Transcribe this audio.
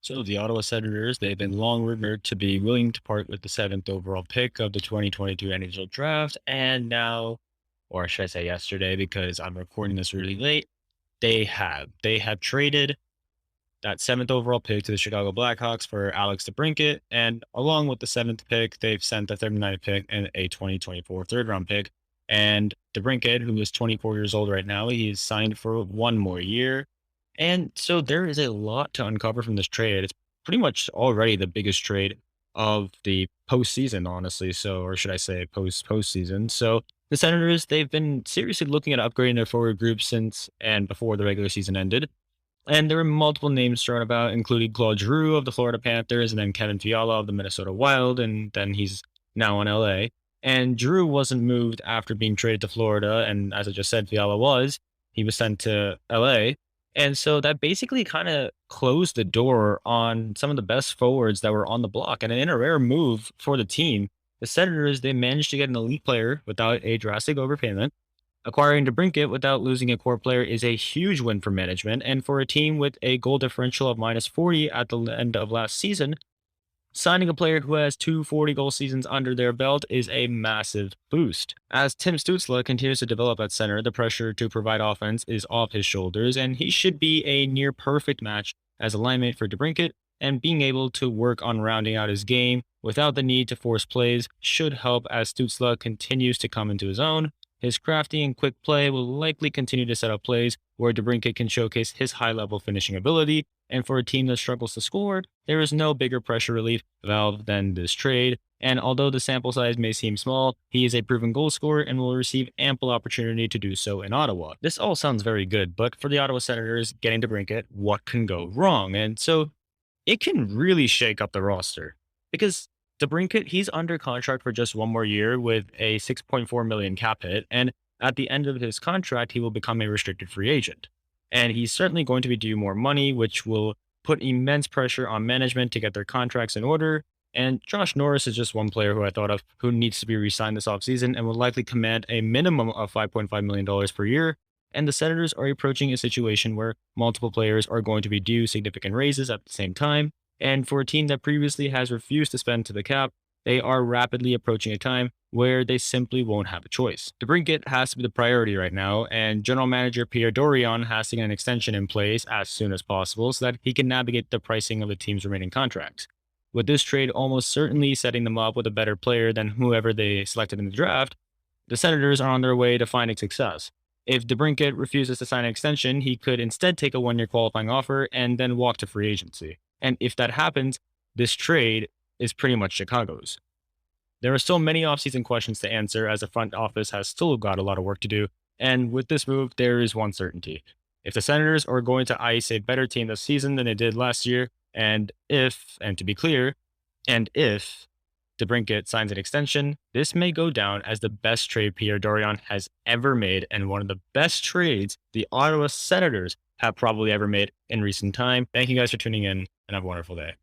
So the Ottawa Senators, they've been long rumored to be willing to part with the seventh overall pick of the 2022 NHL draft. And now, or should I say yesterday, because I'm recording this really late, they have traded that seventh overall pick to the Chicago Blackhawks for Alex Debrincat. And along with the seventh pick, they've sent the 39th pick and a 2024 third round pick. And Debrincat, who is 24 years old right now, he's signed for one more year. And so there is a lot to uncover from this trade. It's pretty much already the biggest trade of the postseason, honestly. So, or should I say postseason? So the Senators, they've been seriously looking at upgrading their forward group since and before the regular season ended. And there were multiple names thrown about, including Claude Giroux of the Florida Panthers, and then Kevin Fiala of the Minnesota Wild, and then he's now in LA. And Giroux wasn't moved after being traded to Florida, and as I just said, Fiala was. He was sent to LA. And so that basically kind of closed the door on some of the best forwards that were on the block. And in a rare move for the team, the Senators, they managed to get an elite player without a drastic overpayment. Acquiring DeBrincat without losing a core player is a huge win for management, and for a team with a goal differential of minus 40 at the end of last season, signing a player who has two 40-goal seasons under their belt is a massive boost. As Tim Stutzle continues to develop at center, the pressure to provide offense is off his shoulders, and he should be a near perfect match as a linemate for DeBrincat, and being able to work on rounding out his game without the need to force plays should help as Stutzle continues to come into his own. His crafty and quick play will likely continue to set up plays where DeBrincat can showcase his high-level finishing ability, and for a team that struggles to score, there is no bigger pressure relief valve than this trade. And although the sample size may seem small, he is a proven goal scorer and will receive ample opportunity to do so in Ottawa. This all sounds very good, but for the Ottawa Senators getting DeBrincat, what can go wrong? And so it can really shake up the roster because DeBrincat, he's under contract for just one more year with a 6.4 million cap hit, and at the end of his contract, he will become a restricted free agent. And he's certainly going to be due more money, which will put immense pressure on management to get their contracts in order. And Josh Norris is just one player who I thought of who needs to be re-signed this offseason and will likely command a minimum of $5.5 million per year. And the Senators are approaching a situation where multiple players are going to be due significant raises at the same time. And for a team that previously has refused to spend to the cap, they are rapidly approaching a time where they simply won't have a choice. DeBrincat has to be the priority right now, and General Manager Pierre Dorion has to get an extension in place as soon as possible so that he can navigate the pricing of the team's remaining contracts. With this trade almost certainly setting them up with a better player than whoever they selected in the draft, the Senators are on their way to finding success. If DeBrincat refuses to sign an extension, he could instead take a one-year qualifying offer and then walk to free agency. And if that happens, this trade is pretty much Chicago's. There are still many offseason questions to answer as the front office has still got a lot of work to do. And with this move, there is one certainty. If the Senators are going to ice a better team this season than they did last year, and to be clear, and if DeBrincat signs an extension, this may go down as the best trade Pierre Dorion has ever made and one of the best trades the Ottawa Senators have probably ever made in recent time. Thank you guys for tuning in and have a wonderful day.